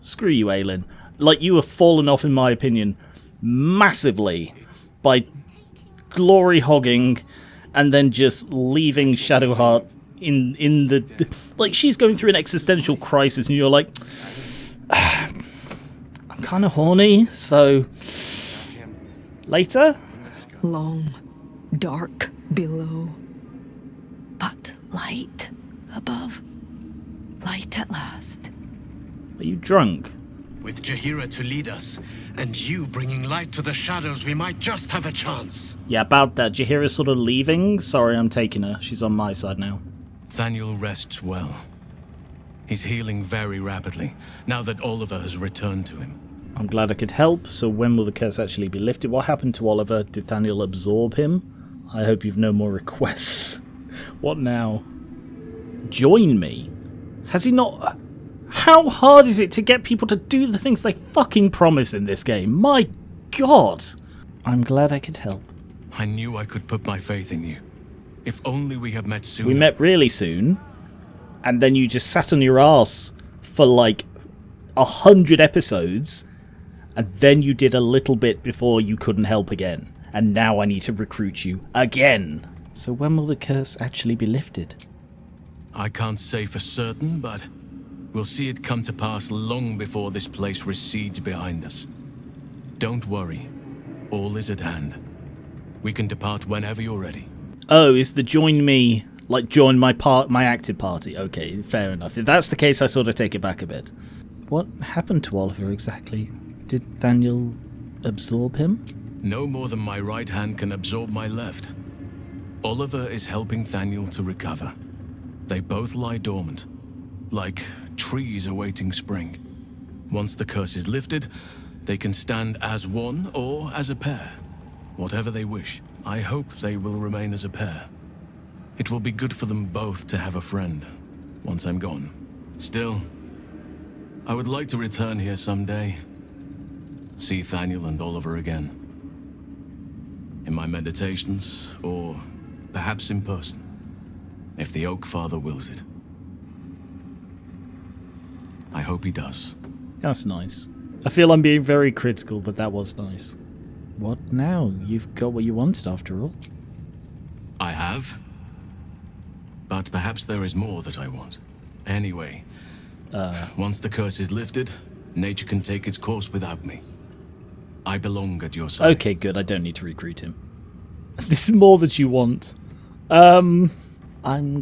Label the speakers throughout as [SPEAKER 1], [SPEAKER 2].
[SPEAKER 1] Screw you, Aelin. Like, you have fallen off, in my opinion, massively by glory hogging and then just leaving Shadowheart in the... Like, she's going through an existential crisis and you're like... I'm kind of horny, so... Later?
[SPEAKER 2] Long, dark below, but light above. Light at last.
[SPEAKER 1] Are you drunk?
[SPEAKER 3] With Jaheira to lead us, and you bringing light to the shadows, we might just have a chance.
[SPEAKER 1] Yeah, about that. Jaheira's sort of leaving. Sorry, I'm taking her. She's on my side now.
[SPEAKER 4] Thaniel rests well. He's healing very rapidly, now that Oliver has returned to him.
[SPEAKER 1] I'm glad I could help. So when will the curse actually be lifted? What happened to Oliver? Did Thaniel absorb him? I hope you've no more requests. What now? Join me? Has he not... How hard is it to get people to do the things they fucking promise in this game? My God! I'm glad I could help.
[SPEAKER 4] I knew I could put my faith in you. If only we had met sooner.
[SPEAKER 1] We met really soon, and then you just sat on your ass for like 100 episodes, and then you did a little bit before you couldn't help again. And now I need to recruit you again. So when will the curse actually be lifted?
[SPEAKER 4] I can't say for certain, but we'll see it come to pass long before this place recedes behind us. Don't worry. All is at hand. We can depart whenever you're ready.
[SPEAKER 1] Oh, is the join me, like join my active party? Okay, fair enough. If that's the case, I sort of take it back a bit. What happened to Oliver exactly? Did Thaniel absorb him?
[SPEAKER 4] No more than my right hand can absorb my left. Oliver is helping Thaniel to recover. They both lie dormant, like trees awaiting spring. Once the curse is lifted, they can stand as one or as a pair. Whatever they wish. I hope they will remain as a pair. It will be good for them both to have a friend, once I'm gone. Still, I would like to return here someday. See Thaniel and Oliver again. In my meditations, or perhaps in person, if the Oak Father wills it. I hope he does.
[SPEAKER 1] That's nice. I feel I'm being very critical, but that was nice. What now? You've got what you wanted after all.
[SPEAKER 4] I have. But perhaps there is more that I want. Anyway, once the curse is lifted, nature can take its course without me. I belong at your side.
[SPEAKER 1] Okay, good. I don't need to recruit him. This is more that you want. I'm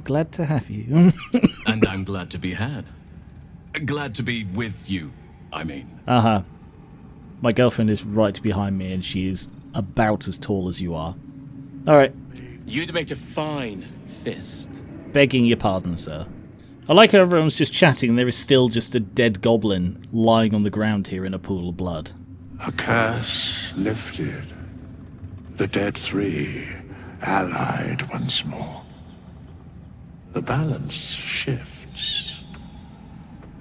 [SPEAKER 1] glad to have you.
[SPEAKER 4] And I'm glad to be had. Glad to be with you, I mean.
[SPEAKER 1] Uh-huh. My girlfriend is right behind me, and she is about as tall as you are. Alright.
[SPEAKER 3] You'd make a fine fist.
[SPEAKER 1] Begging your pardon, sir. I like how everyone's just chatting, and there is still just a dead goblin lying on the ground here in a pool of blood.
[SPEAKER 5] A curse lifted. The dead three allied once more. The balance shifts.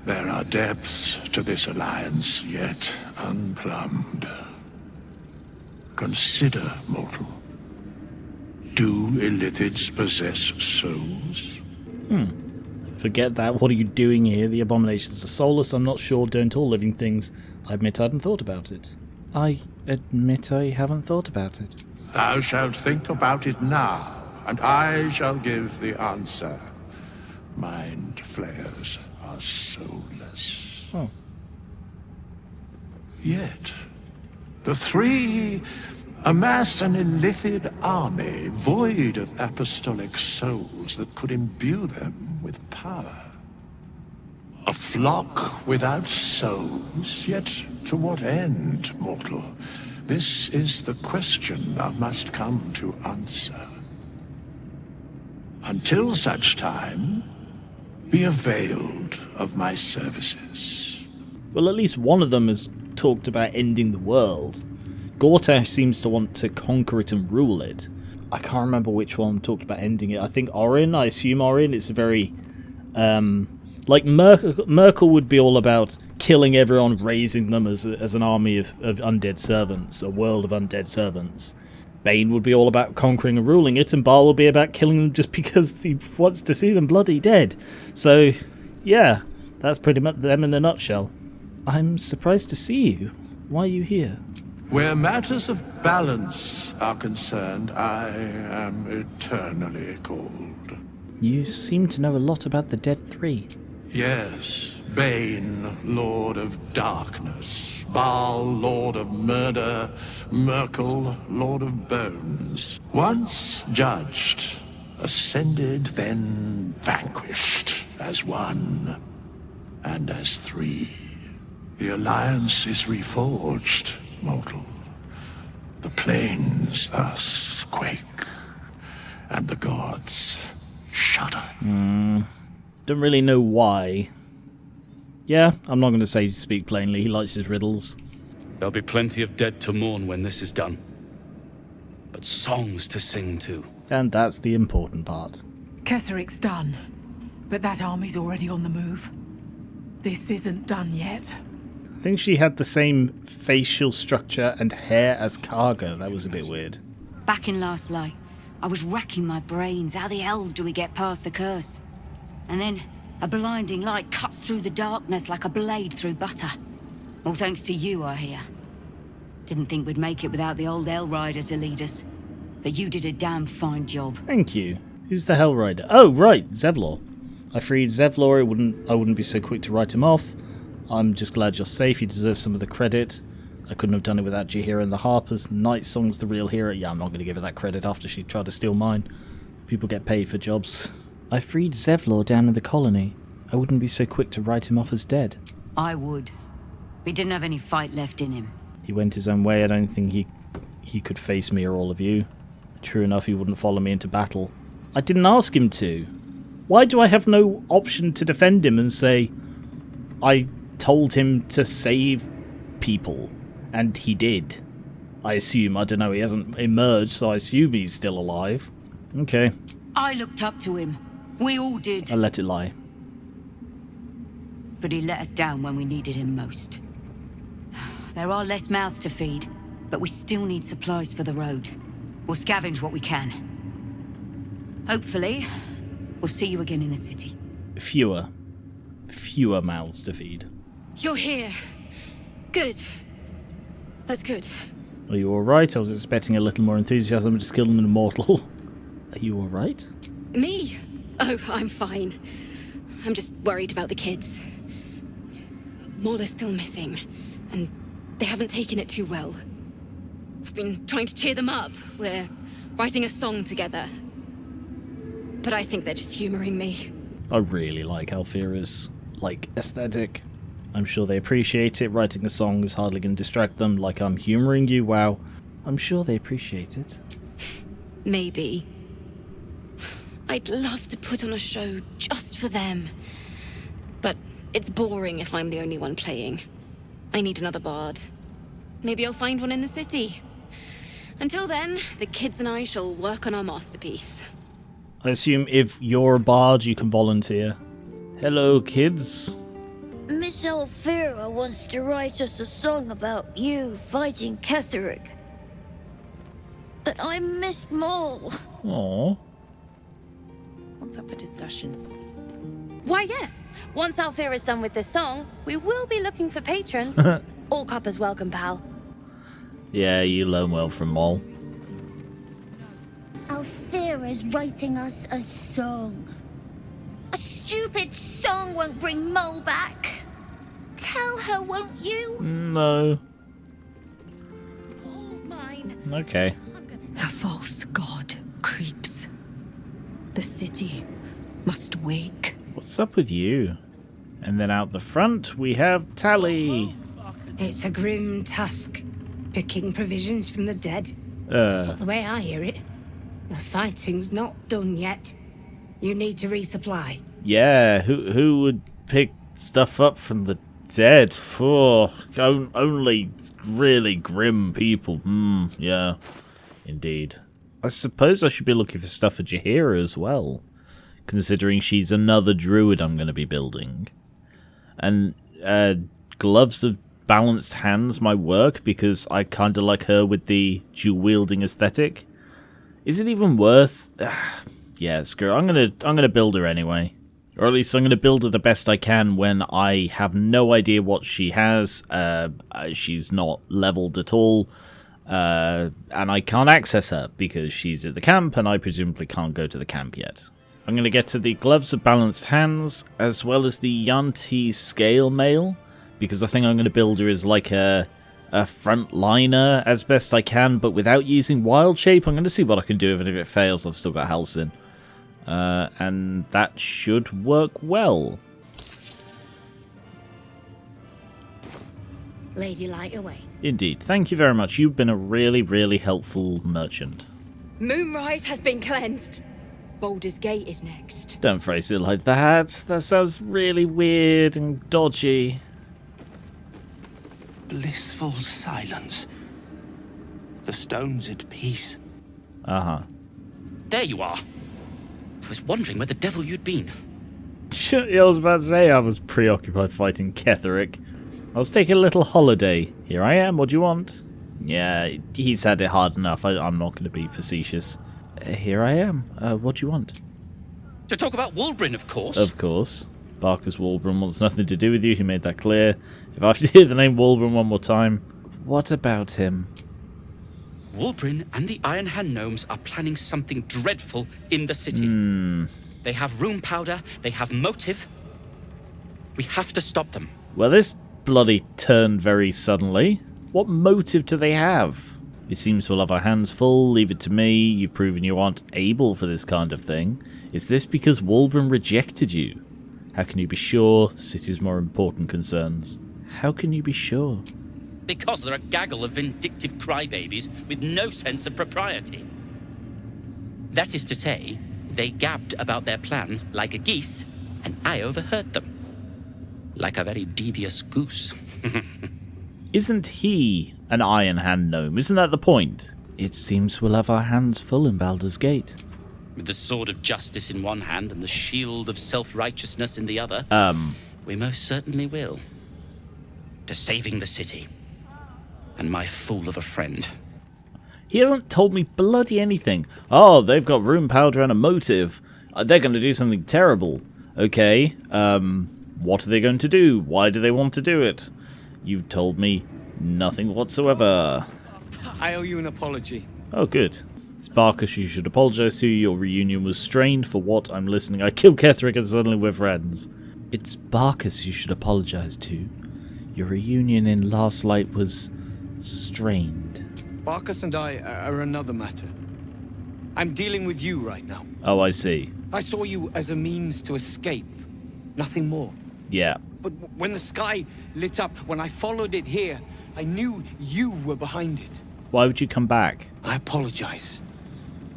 [SPEAKER 5] There are depths to this alliance yet unplumbed. Consider, mortal. Do Illithids possess souls?
[SPEAKER 1] Forget that. What are you doing here? The abominations are soulless. I'm not sure. Don't all living things. I admit I hadn't thought about it. I admit I haven't thought about it.
[SPEAKER 5] Thou shalt think about it now, and I shall give the answer. Mind flayers are soulless.
[SPEAKER 1] Oh.
[SPEAKER 5] Yet, the three amass an Illithid army void of apostolic souls that could imbue them with power. A flock without souls, yet to what end, mortal? This is the question thou must come to answer. Until such time, be availed of my services.
[SPEAKER 1] Well, at least one of them has talked about ending the world. Gortash seems to want to conquer it and rule it. I can't remember which one talked about ending it. I think Orin, I assume Orin. It's a very... like Merkel would be all about killing everyone, raising them as an army of undead servants, a world of undead servants. Bane would be all about conquering and ruling it, and Baal would be about killing them just because he wants to see them bloody dead. So, yeah, that's pretty much them in a nutshell. I'm surprised to see you. Why are you here?
[SPEAKER 5] Where matters of balance are concerned, I am eternally cold.
[SPEAKER 1] You seem to know a lot about the Dead Three.
[SPEAKER 5] Yes, Bane, Lord of Darkness, Baal, Lord of Murder, Merkel, Lord of Bones. Once judged, ascended, then vanquished as one and as three. The alliance is reforged, mortal. The plains thus quake, and the gods shudder.
[SPEAKER 1] Don't really know why. Yeah, I'm not going to say speak plainly. He likes his riddles.
[SPEAKER 6] There'll be plenty of dead to mourn when this is done. But songs to sing too.
[SPEAKER 1] And that's the important part.
[SPEAKER 2] Ketheric's done, but that army's already on the move. This isn't done yet.
[SPEAKER 1] I think she had the same facial structure and hair as Karga. That was a bit weird.
[SPEAKER 7] Back in last light, I was racking my brains. How the hells do we get past the curse? And then a blinding light cuts through the darkness like a blade through butter. All thanks to you, I hear. Didn't think we'd make it without the old Hell Rider to lead us. But you did a damn fine job.
[SPEAKER 1] Thank you. Who's the Hell Rider? Oh, right, Zevlor. I freed Zevlor. I wouldn't be so quick to write him off. I'm just glad you're safe. You deserve some of the credit. I couldn't have done it without Jaheira and the Harpers. Night Song's the real hero. Yeah, I'm not going to give her that credit after she tried to steal mine. People get paid for jobs. I freed Zevlor down in the colony. I wouldn't be so quick to write him off as dead.
[SPEAKER 7] I would. We didn't have any fight left in him.
[SPEAKER 1] He went his own way. I don't think he could face me or all of you. True enough, he wouldn't follow me into battle. I didn't ask him to. Why do I have no option to defend him and say, I told him to save people, and he did? I assume, I don't know, he hasn't emerged, so I assume he's still alive. Okay.
[SPEAKER 7] I looked up to him. We all did.
[SPEAKER 1] I'll let it lie.
[SPEAKER 7] But he let us down when we needed him most. There are less mouths to feed, but we still need supplies for the road. We'll scavenge what we can. Hopefully, we'll see you again in the city.
[SPEAKER 1] Fewer mouths to feed.
[SPEAKER 8] You're here. Good. That's good.
[SPEAKER 1] Are you alright? I was expecting a little more enthusiasm. I just killed an immortal. Are you alright?
[SPEAKER 8] Me? Oh, I'm fine. I'm just worried about the kids. Maula's still missing, and they haven't taken it too well. I've been trying to cheer them up. We're writing a song together. But I think they're just humouring me.
[SPEAKER 1] I really like Alfira's, aesthetic. I'm sure they appreciate it. Writing a song is hardly going to distract them. Like I'm humouring you, wow. I'm sure they appreciate it.
[SPEAKER 8] Maybe. I'd love to put on a show just for them. But it's boring if I'm the only one playing. I need another bard. Maybe I'll find one in the city. Until then, the kids and I shall work on our masterpiece.
[SPEAKER 1] I assume if you're a bard, you can volunteer. Hello, kids.
[SPEAKER 9] Miss Alfira wants to write us a song about you fighting Ketheric. But I miss Maul.
[SPEAKER 1] Aww.
[SPEAKER 10] What's up for discussion?
[SPEAKER 8] Why, yes.
[SPEAKER 10] Once Alfira's done with this song, we will be looking for patrons. All coppers welcome, pal.
[SPEAKER 1] Yeah, you learn well from Mol.
[SPEAKER 9] Alfira's writing us a song. A stupid song won't bring Mole back. Tell her, won't you?
[SPEAKER 1] No.
[SPEAKER 8] All mine.
[SPEAKER 1] Okay.
[SPEAKER 2] The false god creeps. The city must wake.
[SPEAKER 1] What's up with you? And then out the front, we have Tally.
[SPEAKER 11] It's a grim task, picking provisions from the dead. But the way I hear it, the fighting's not done yet. You need to resupply.
[SPEAKER 1] Yeah, who would pick stuff up from the dead? Only really grim people. Yeah, indeed. I suppose I should be looking for stuff for Jaheira as well, considering she's another druid I'm going to be building. And gloves of balanced hands might work because I kind of like her with the dual-wielding aesthetic. Is it even worth? Yeah, screw it. I'm gonna build her anyway. Or at least I'm going to build her the best I can when I have no idea what she has. She's not leveled at all. And I can't access her because she's at the camp and I presumably can't go to the camp yet. I'm going to get to the Gloves of Balanced Hands as well as the Yanti Scale Mail, because I think I'm going to build her as like a frontliner as best I can, but without using Wild Shape. I'm going to see what I can do, even if it fails I've still got Halcyon. And that should work well.
[SPEAKER 11] Lady, light away.
[SPEAKER 1] Indeed. Thank you very much. You've been a really, really helpful merchant.
[SPEAKER 10] Moonrise has been cleansed. Baldur's Gate is next.
[SPEAKER 1] Don't phrase it like that. That sounds really weird and dodgy.
[SPEAKER 5] Blissful silence. The stone's at peace.
[SPEAKER 1] Uh-huh.
[SPEAKER 6] There you are. I was wondering where the devil you'd been.
[SPEAKER 1] I was about to say I was preoccupied fighting Ketheric. I was taking a little holiday. Here I am, what do you want? Yeah, he's had it hard enough. I'm not going to be facetious. Here I am. What do you want?
[SPEAKER 6] To talk about Wulbrin, of course.
[SPEAKER 1] Of course. Barkus Wulbrin wants nothing to do with you. He made that clear. If I have to hear the name Wulbrin one more time. What about him?
[SPEAKER 6] Wulbrin and the Iron Hand Gnomes are planning something dreadful in the city. They have rune powder. They have motive. We have to stop them.
[SPEAKER 1] Well, this bloody turned very suddenly. What motive do they have? It seems we'll have our hands full. Leave it to me. You've proven you aren't able for this kind of thing. Is this because Wulbrin rejected you? How can you be sure? The city's more important concerns. How can you be sure?
[SPEAKER 6] Because they're a gaggle of vindictive crybabies with no sense of propriety. That is to say, they gabbed about their plans like a geese, and I overheard them. Like a very devious goose.
[SPEAKER 1] Isn't he an Iron Hand Gnome? Isn't that the point? It seems we'll have our hands full in Baldur's Gate.
[SPEAKER 6] With the sword of justice in one hand and the shield of self-righteousness in the other, we most certainly will. To saving the city. And my fool of a friend.
[SPEAKER 1] He hasn't told me bloody anything. Oh, they've got rune powder and a motive. They're going to do something terrible. Okay, what are they going to do? Why do they want to do it? You've told me nothing whatsoever.
[SPEAKER 12] I owe you an apology.
[SPEAKER 1] Oh, good. It's Barkus you should apologise to. Your reunion was strained. For what? I'm listening. I killed Ketheric and suddenly we're friends. It's Barkus you should apologise to. Your reunion in Last Light was strained.
[SPEAKER 12] Barkus and I are another matter. I'm dealing with you right now.
[SPEAKER 1] Oh, I see.
[SPEAKER 12] I saw you as a means to escape. Nothing more.
[SPEAKER 1] Yeah.
[SPEAKER 12] But when the sky lit up, when I followed it here, I knew you were behind it.
[SPEAKER 1] Why would you come back?
[SPEAKER 12] I apologize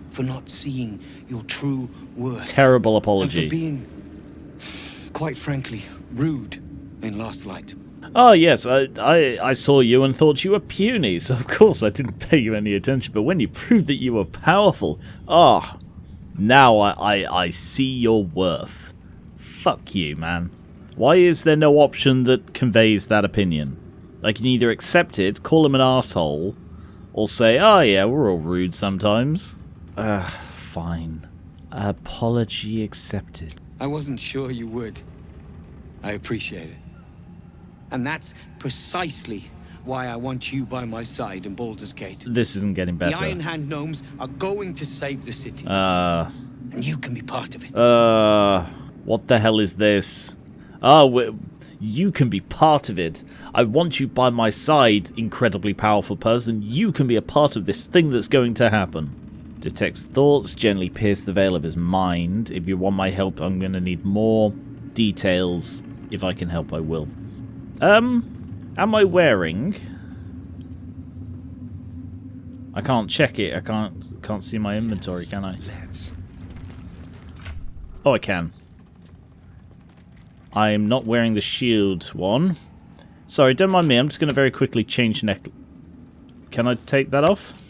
[SPEAKER 12] for not seeing your true worth.
[SPEAKER 1] Terrible apology.
[SPEAKER 12] And for being, quite frankly, rude in Last Light.
[SPEAKER 1] Oh, yes, I saw you and thought you were puny, so of course I didn't pay you any attention. But when you proved that you were powerful, now I see your worth. Fuck you, man. Why is there no option that conveys that opinion? I can either accept it, call him an asshole, or say, oh yeah, we're all rude sometimes. Fine. Apology accepted.
[SPEAKER 12] I wasn't sure you would. I appreciate it. And that's precisely why I want you by my side in Baldur's Gate.
[SPEAKER 1] This isn't getting better.
[SPEAKER 12] The Iron Hand Gnomes are going to save the city. And you can be part of it.
[SPEAKER 1] What the hell is this? Oh, you can be part of it. I want you by my side, incredibly powerful person. You can be a part of this thing that's going to happen. Detects thoughts, gently pierce the veil of his mind. If you want my help, I'm going to need more details. If I can help, I will. Am I wearing? I can't check it. I can't see my inventory, can I? Oh, I can. I am not wearing the shield one. Sorry, don't mind me. I'm just going to very quickly change neck. Can I take that off?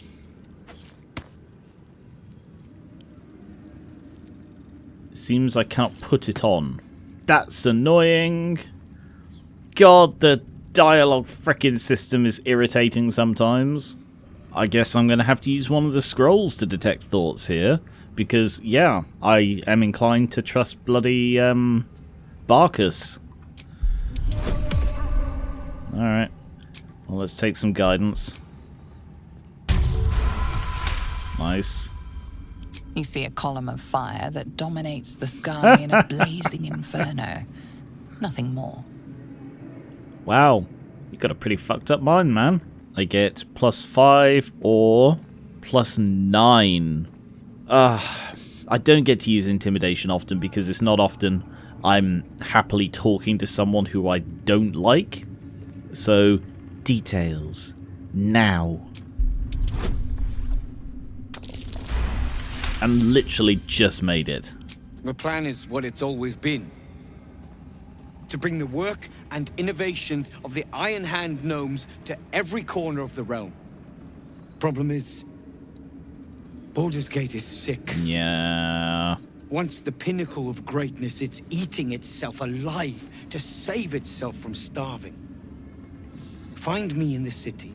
[SPEAKER 1] Seems I can't put it on. That's annoying. God, the dialogue frickin' system is irritating sometimes. I guess I'm going to have to use one of the scrolls to detect thoughts here. because, yeah, I am inclined to trust bloody Barkus. Alright. Well, let's take some guidance. Nice.
[SPEAKER 2] You see a column of fire that dominates the sky in a blazing inferno. Nothing more.
[SPEAKER 1] Wow. You got a pretty fucked up mind, man. I get +5 or +9. I don't get to use intimidation often because it's not often I'm happily talking to someone who I don't like. So, details. Now. And literally just made it.
[SPEAKER 12] The plan is what it's always been. To bring the work and innovations of the Iron Hand gnomes to every corner of the realm. Problem is, Baldur's Gate is sick.
[SPEAKER 1] Yeah.
[SPEAKER 12] Once the pinnacle of greatness, it's eating itself alive to save itself from starving. Find me in the city.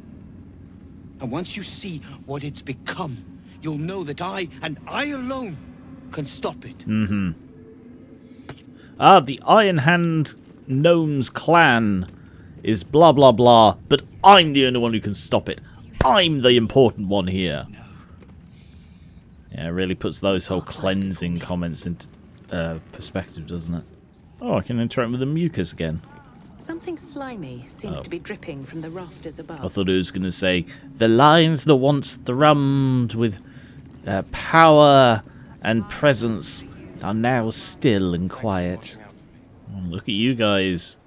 [SPEAKER 12] And once you see what it's become, you'll know that I, and I alone, can stop it.
[SPEAKER 1] Mm-hmm. Ah, the Iron Hand Gnomes clan is blah blah blah, but I'm the only one who can stop it. I'm the important one here. Yeah, it really puts those whole cleansing comments into perspective, doesn't it? Oh, I can interact with the mucus again.
[SPEAKER 13] Something slimy seems to be dripping from the rafters above.
[SPEAKER 1] I thought it was going to say, the lines that once thrummed with power and presence are now still and quiet. Oh, look at you guys.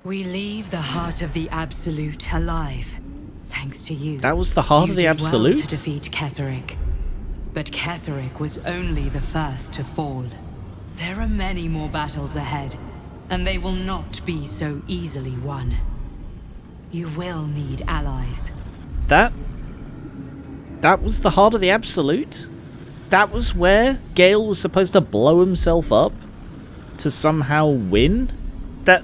[SPEAKER 11] We leave the heart of the Absolute alive, thanks to you.
[SPEAKER 1] That was the heart of the Absolute?
[SPEAKER 11] Well to defeat Ketheric. But Ketheric was only the first to fall. There are many more battles ahead, and they will not be so easily won. You will need allies.
[SPEAKER 1] That was the heart of the Absolute? That was where Gale was supposed to blow himself up to somehow win? That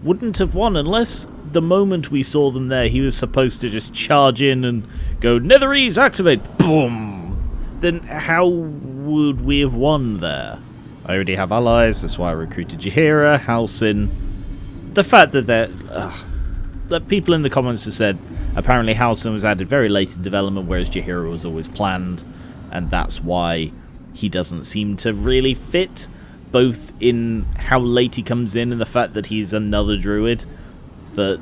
[SPEAKER 1] wouldn't have won unless the moment we saw them there, he was supposed to just charge in and go, Netherese, activate! Boom! Then how would we have won there? I already have allies, that's why I recruited Jaheira, Halsin. The fact that that people in the comments have said apparently Halsin was added very late in development, whereas Jaheira was always planned, and that's why he doesn't seem to really fit, both in how late he comes in and the fact that he's another druid. But,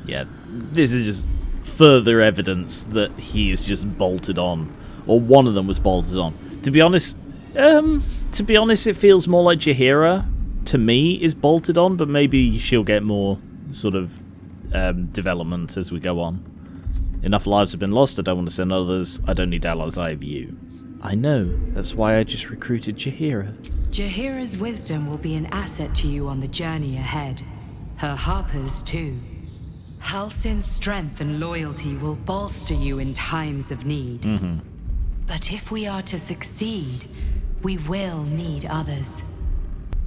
[SPEAKER 1] yeah, this is just further evidence that he is just bolted on, or one of them was bolted on. To be honest, it feels more like Jaheira, to me, is bolted on, but maybe she'll get more sort of development as we go on. Enough lives have been lost, I don't want to send others, I don't need allies, I have you. I know, that's why I just recruited Jaheira.
[SPEAKER 11] Jaheira's wisdom will be an asset to you on the journey ahead. Her harpers, too. Halsin's strength and loyalty will bolster you in times of need.
[SPEAKER 1] Mm-hmm.
[SPEAKER 11] But if we are to succeed, we will need others.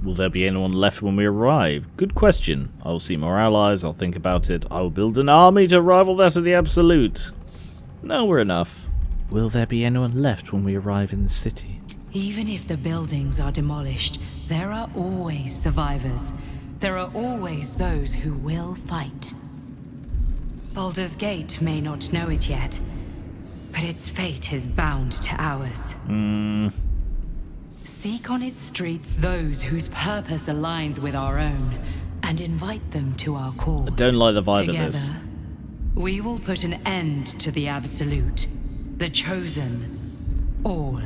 [SPEAKER 1] Will there be anyone left when we arrive? Good question. I will see more allies, I'll think about it. I will build an army to rival that of the Absolute. No, we're enough. Will there be anyone left when we arrive in the city?
[SPEAKER 11] Even if the buildings are demolished, there are always survivors. There are always those who will fight. Baldur's Gate may not know it yet, but its fate is bound to ours. Seek on its streets those whose purpose aligns with our own, and invite them to our cause.
[SPEAKER 1] I don't like the vibe
[SPEAKER 11] Together,
[SPEAKER 1] of this.
[SPEAKER 11] We will put an end to the Absolute, the Chosen, all.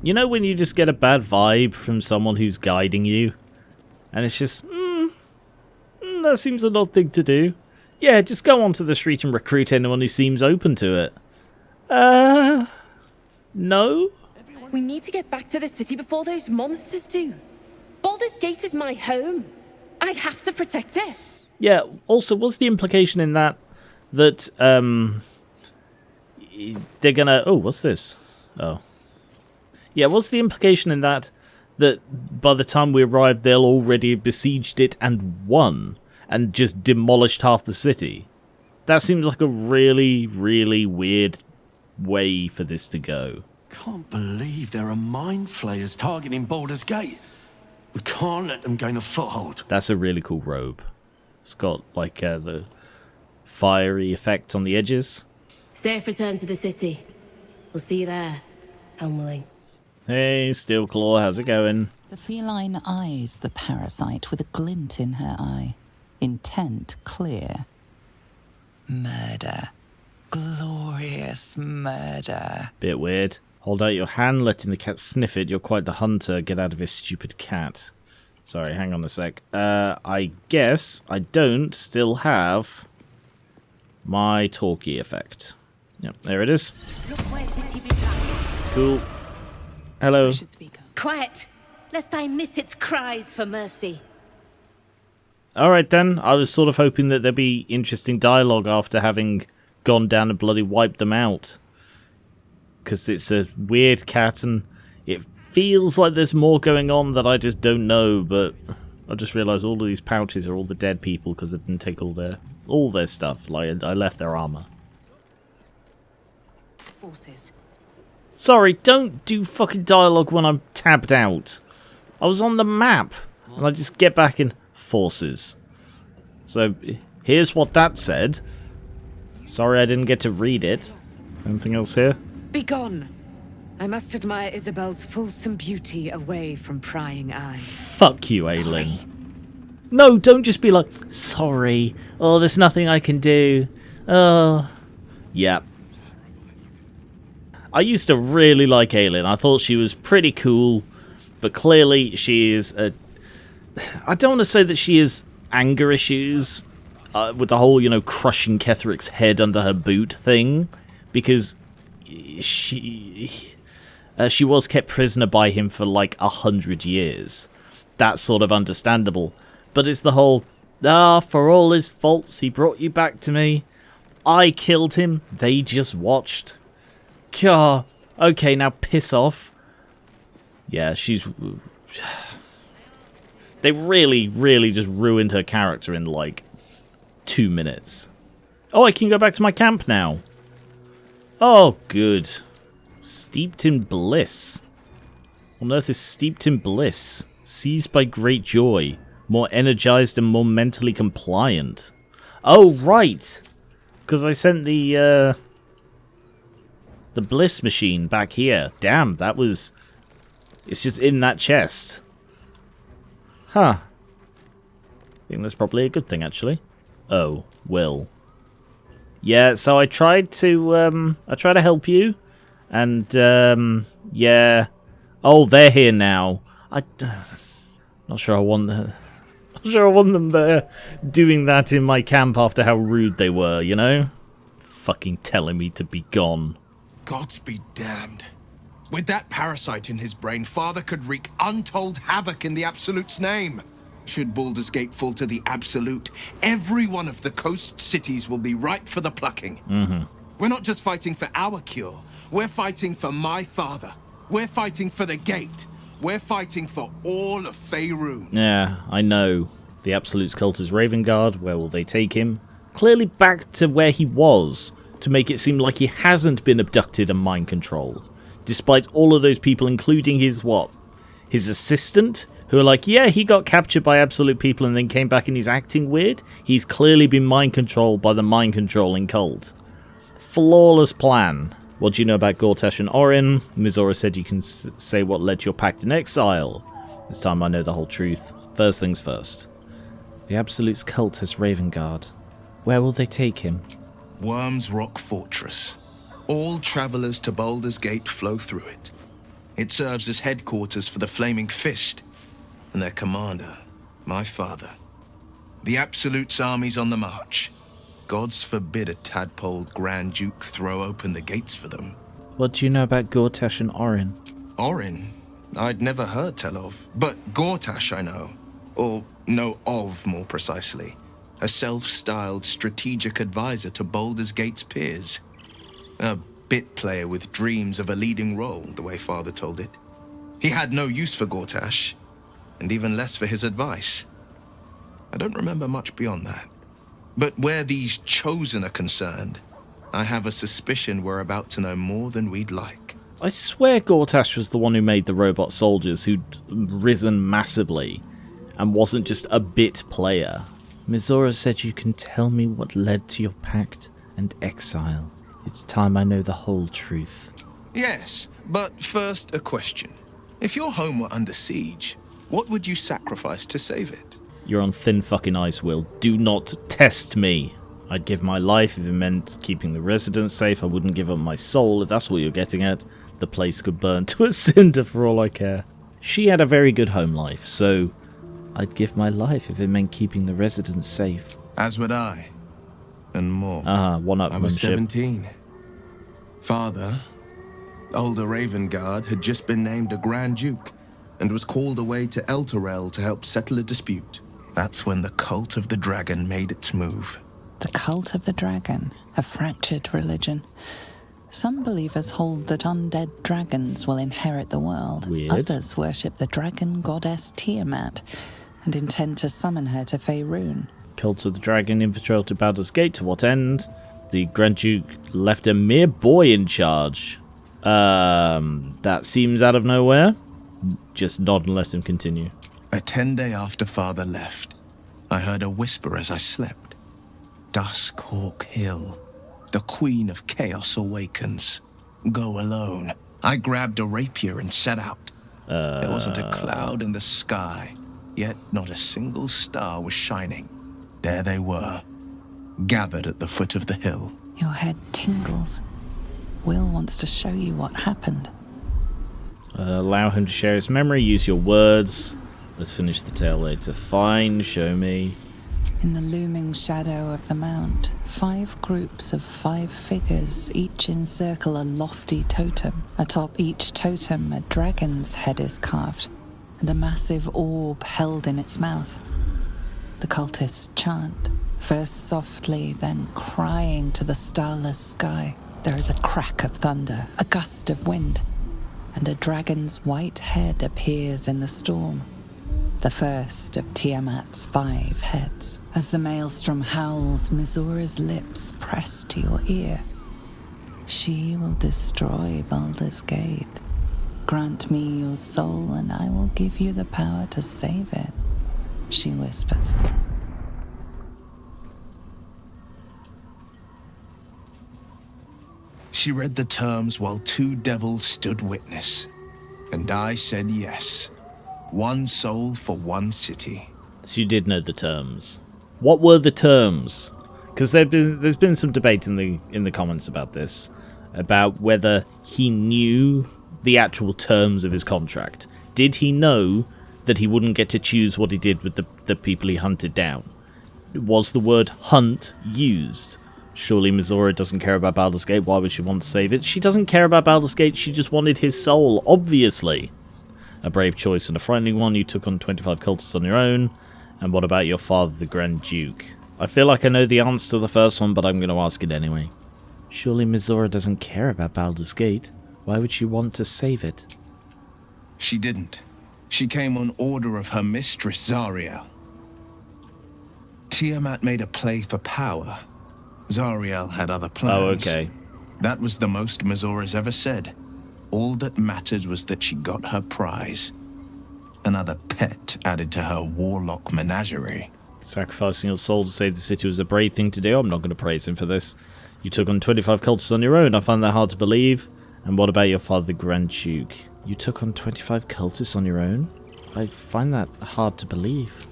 [SPEAKER 1] You know when you just get a bad vibe from someone who's guiding you? And it's just, that seems an odd thing to do. Yeah, just go onto the street and recruit anyone who seems open to it. No?
[SPEAKER 10] We need to get back to the city before those monsters do. Baldur's Gate is my home. I have to protect it.
[SPEAKER 1] Yeah, also, what's the implication in that they're gonna... Oh, what's this? Oh. Yeah, what's the implication in that by the time we arrive, they'll already have besieged it and won, and just demolished half the city? That seems like a really, really weird way for this to go.
[SPEAKER 14] Can't believe there are mind flayers targeting Baldur's Gate. We can't let them gain a foothold.
[SPEAKER 1] That's a really cool robe. It's got like the fiery effect on the edges.
[SPEAKER 10] Safe return to the city. We'll see you there, Helmling.
[SPEAKER 1] Hey, Steelclaw, how's it going?
[SPEAKER 2] The feline eyes the parasite with a glint in her eye. Intent clear. Murder. Glorious murder.
[SPEAKER 1] Bit weird. Hold out your hand, letting the cat sniff it. You're quite the hunter. Get out of his stupid cat. Sorry, hang on a sec. I guess I don't still have my talkie effect. Yep, there it is. Cool. Hello.
[SPEAKER 10] Quiet, lest I miss its cries for mercy.
[SPEAKER 1] Alright then, I was sort of hoping that there'd be interesting dialogue after having gone down and bloody wiped them out. Because it's a weird cat and it feels like there's more going on that I just don't know, but I just realised all of these pouches are all the dead people because I didn't take all their stuff. Like, I left their armour.
[SPEAKER 10] Forces.
[SPEAKER 1] Sorry, don't do fucking dialogue when I'm tabbed out. I was on the map, and I just get back in forces. So, here's what that said. Sorry I didn't get to read it. Anything else here?
[SPEAKER 11] Begone! I must admire Isabel's fulsome beauty away from prying eyes.
[SPEAKER 1] Fuck you, Aelin. No, don't just be like, sorry. Oh, there's nothing I can do. Oh. Yep. I used to really like Aelin. I thought she was pretty cool, but clearly she is a... I don't want to say that she has anger issues with the whole, crushing Ketheric's head under her boot thing, because she was kept prisoner by him for like 100 years. That's sort of understandable. But it's the whole, for all his faults, he brought you back to me. I killed him. They just watched. God. Okay, now piss off. Yeah, she's... They really, really just ruined her character in, like, 2 minutes. Oh, I can go back to my camp now. Oh, good. Steeped in bliss. On earth is steeped in bliss. Seized by great joy. More energized and more mentally compliant. Oh, right. Because I sent the bliss machine back here. Damn, that was... It's just in that chest. Huh. I think that's probably a good thing, actually. Oh, Wyll. Yeah, so I tried to help you. And, yeah. Oh, they're here now. Not sure I want them there doing that in my camp after how rude they were, you know? Fucking telling me to be gone.
[SPEAKER 15] Gods be damned. With that parasite in his brain, Father could wreak untold havoc in the Absolute's name. Should Baldur's Gate fall to the Absolute, every one of the coast cities will be ripe for the plucking.
[SPEAKER 1] Mm-hmm.
[SPEAKER 15] We're not just fighting for our cure. We're fighting for my father. We're fighting for the Gate. We're fighting for all of Faerun.
[SPEAKER 1] Yeah, I know. The Absolute's cult is Ravengard. Where will they take him? Clearly back to where he was, to make it seem like he hasn't been abducted and mind-controlled. Despite all of those people, including his, his assistant, who are like, yeah, he got captured by Absolute people and then came back and he's acting weird. He's clearly been mind-controlled by the mind-controlling cult. Flawless plan. What do you know about Gortash and Orin? Mizora said you can say what led to your pact in exile. This time I know the whole truth. First things first. The Absolute's cult has Ravengard. Where will they take him?
[SPEAKER 15] Worm's Rock Fortress. All travelers to Baldur's Gate flow through it. It serves as headquarters for the Flaming Fist and their commander, my father. The Absolute's army's on the march. Gods forbid a tadpoled Grand Duke throw open the gates for them.
[SPEAKER 1] What do you know about Gortash and Orin?
[SPEAKER 15] Orin? I'd never heard tell of. But Gortash I know. Or know of, more precisely. A self-styled strategic advisor to Baldur's Gate's peers. A bit player with dreams of a leading role, the way Father told it. He had no use for Gortash, and even less for his advice. I don't remember much beyond that. But where these chosen are concerned, I have a suspicion we're about to know more than we'd like.
[SPEAKER 1] I swear Gortash was the one who made the robot soldiers who'd risen massively and wasn't just a bit player. Mizora said you can tell me what led to your pact and exile. It's time I know the whole truth.
[SPEAKER 15] Yes, but first a question. If your home were under siege, what would you sacrifice to save it?
[SPEAKER 1] You're on thin fucking ice, Wyll. Do not test me. I'd give my life if it meant keeping the residents safe. I wouldn't give up my soul if that's what you're getting at. The place could burn to a cinder for all I care. She had a very good home life, so I'd give my life if it meant keeping the residents safe.
[SPEAKER 15] As would I. And more.
[SPEAKER 1] One-upmanship.
[SPEAKER 15] I was 17. Father, older Ravengard, had just been named a Grand Duke and was called away to Elturel to help settle a dispute. That's when the cult of the dragon made its move.
[SPEAKER 2] The cult of the dragon, a fractured religion. Some believers hold that undead dragons will inherit the world.
[SPEAKER 1] Weird.
[SPEAKER 2] Others worship the dragon goddess Tiamat and intend to summon her to Faerun.
[SPEAKER 1] Cult of the Dragon infiltrated Baldur's Gate. To what end? The Grand Duke left a mere boy in charge. That seems out of nowhere. Just nod and let him continue.
[SPEAKER 15] A 10-day after Father left, I heard a whisper as I slept. Duskhawk Hill. The Queen of Chaos awakens. Go alone. I grabbed a rapier and set out. There wasn't a cloud in the sky, yet not a single star was shining. There they were, gathered at the foot of the hill.
[SPEAKER 2] Your head tingles. Wyll wants to show you what happened.
[SPEAKER 1] Allow him to share his memory. Use your words. Let's finish the tale later. Fine, show me.
[SPEAKER 2] In the looming shadow of the mount, 5 groups of 5 figures each encircle a lofty totem. Atop each totem, a dragon's head is carved, and a massive orb held in its mouth. The cultists chant, first softly, then crying to the starless sky. There is a crack of thunder, a gust of wind, and a dragon's white head appears in the storm. The first of Tiamat's 5 heads. As the maelstrom howls, Mizora's lips press to your ear. She will destroy Baldur's Gate. Grant me your soul and I will give you the power to save it, she whispers.
[SPEAKER 15] She read the terms while 2 devils stood witness, and I said yes. 1 soul for 1 city.
[SPEAKER 1] So you did know the terms. What were the terms? Because there's been some debate in the comments about this, about whether he knew the actual terms of his contract. Did he know that he wouldn't get to choose what he did with the people he hunted down? Was the word hunt used? Surely Mizora doesn't care about Baldur's Gate. Why would she want to save it? She doesn't care about Baldur's Gate. She just wanted his soul, obviously. A brave choice and a frightening one. You took on 25 cultists on your own. And what about your father, the Grand Duke? I feel like I know the answer to the first one, but I'm going to ask it anyway. Surely Mizora doesn't care about Baldur's Gate. Why would she want to save it?
[SPEAKER 15] She didn't. She came on order of her mistress, Zariel. Tiamat made a play for power. Zariel had other plans.
[SPEAKER 1] Oh, okay.
[SPEAKER 15] That was the most Mizora's ever said. All that mattered was that she got her prize. Another pet added to her Warlock menagerie.
[SPEAKER 1] Sacrificing your soul to save the city was a brave thing to do. I'm not going to praise him for this. You took on 25 cultists on your own. I find that hard to believe. And what about your father, the Grand Duke? You took on 25 cultists on your own? I find that hard to believe.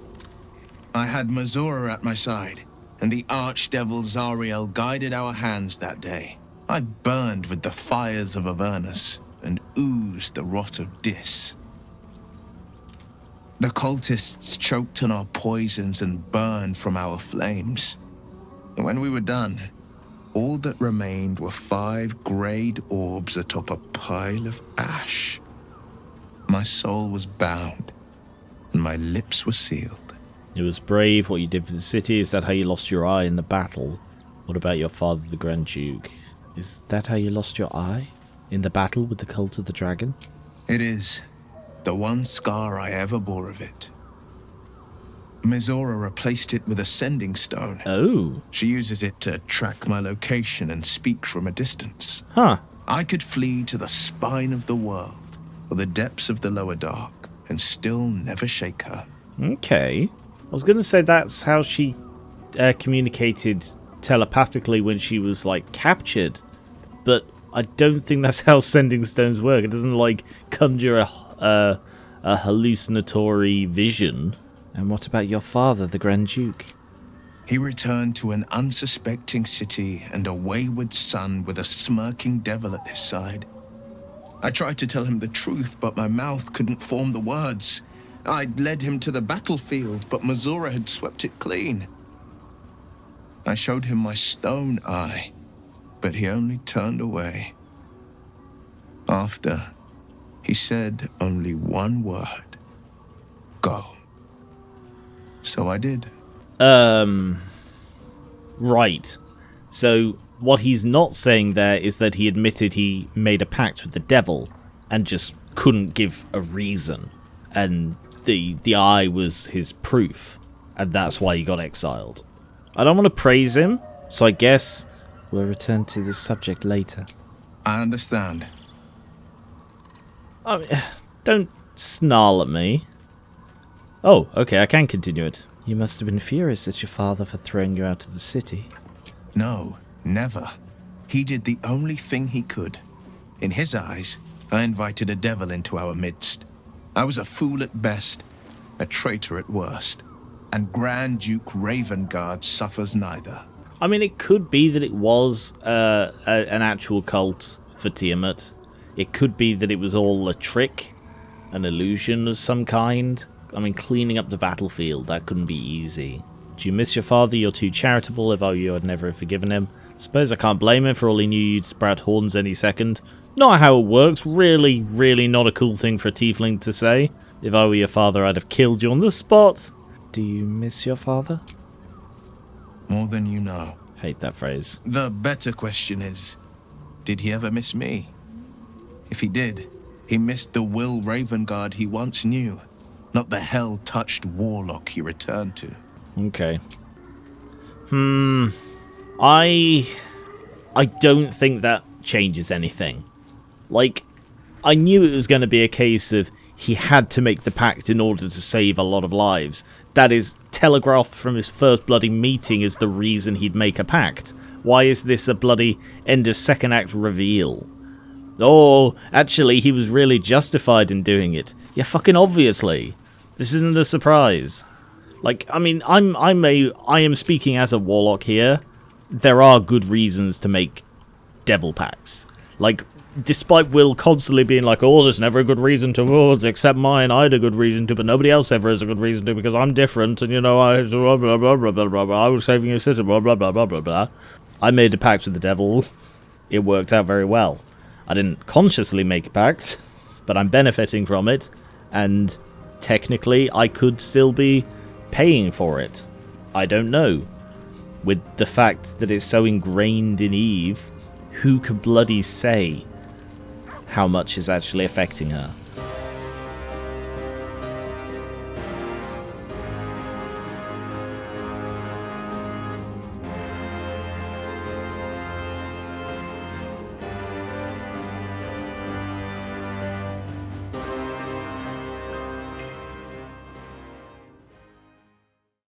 [SPEAKER 15] I had Mizora at my side, and the archdevil Zariel guided our hands that day. I burned with the fires of Avernus and oozed the rot of Dis. The cultists choked on our poisons and burned from our flames. And when we were done, all that remained were 5 greyed orbs atop a pile of ash. My soul was bound, and my lips were sealed.
[SPEAKER 1] It was brave what you did for the city. Is that how you lost your eye in the battle? What about your father, the Grand Duke? Is that how you lost your eye? In the battle with the cult of the dragon?
[SPEAKER 15] It is. The one scar I ever bore of it. Mizora replaced it with a sending stone.
[SPEAKER 1] Oh.
[SPEAKER 15] She uses it to track my location and speak from a distance.
[SPEAKER 1] Huh.
[SPEAKER 15] I could flee to the spine of the world, or the depths of the lower dark, and still never shake her.
[SPEAKER 1] Okay. I was going to say that's how she communicated telepathically when she was, like, captured. But I don't think that's how sending stones work. It doesn't, like, conjure a hallucinatory vision. And what about your father, the Grand Duke?
[SPEAKER 15] He returned to an unsuspecting city and a wayward son with a smirking devil at his side. I tried to tell him the truth, but my mouth couldn't form the words. I'd led him to the battlefield, but Mizora had swept it clean. I showed him my stone eye, but he only turned away. After, he said only one word. Go. So I did.
[SPEAKER 1] Right. So what he's not saying there is that he admitted he made a pact with the devil and just couldn't give a reason. And the eye was his proof. And that's why he got exiled. I don't want to praise him, so I guess we'll return to this subject later.
[SPEAKER 15] I understand.
[SPEAKER 1] I mean, don't snarl at me. Oh, okay, I can continue it. You must have been furious at your father for throwing you out of the city.
[SPEAKER 15] No, never. He did the only thing he could. In his eyes, I invited a devil into our midst. I was a fool at best, a traitor at worst. And Grand Duke Ravengard suffers neither.
[SPEAKER 1] I mean, it could be that it was an actual cult for Tiamat. It could be that it was all a trick, an illusion of some kind. I mean, cleaning up the battlefield, that couldn't be easy. Do you miss your father? You're too charitable. If I were you, I'd never have forgiven him. Suppose I can't blame him for all he knew you'd sprout horns any second. Not how it works. Really, really not a cool thing for a tiefling to say. If I were your father, I'd have killed you on the spot. Do you miss your father?
[SPEAKER 15] More than you know.
[SPEAKER 1] Hate that phrase.
[SPEAKER 15] The better question is, did he ever miss me? If he did, he missed the Wyll Ravengard he once knew, not the hell-touched Warlock he returned to.
[SPEAKER 1] Okay. I don't think that changes anything. Like, I knew it was going to be a case of he had to make the pact in order to save a lot of lives. That is telegraphed from his first bloody meeting as the reason he'd make a pact. Why is this a bloody end of second act reveal? Oh, actually, he was really justified in doing it. Yeah, fucking obviously. This isn't a surprise. Like, I mean, I am speaking as a warlock here. There are good reasons to make devil pacts. Like, despite Wyll constantly being like, oh, there's never a good reason to, except mine, I had a good reason to, but nobody else ever has a good reason to because I'm different, and, you know, I blah, blah, blah, blah, blah, blah, blah, I was saving your city, blah, blah, blah, blah, blah, blah. I made a pact with the devil. It worked out very well. I didn't consciously make a pact, but I'm benefiting from it, and technically I could still be paying for it. I don't know. With the fact that it's so ingrained in Eve, who could bloody say how much is actually affecting her?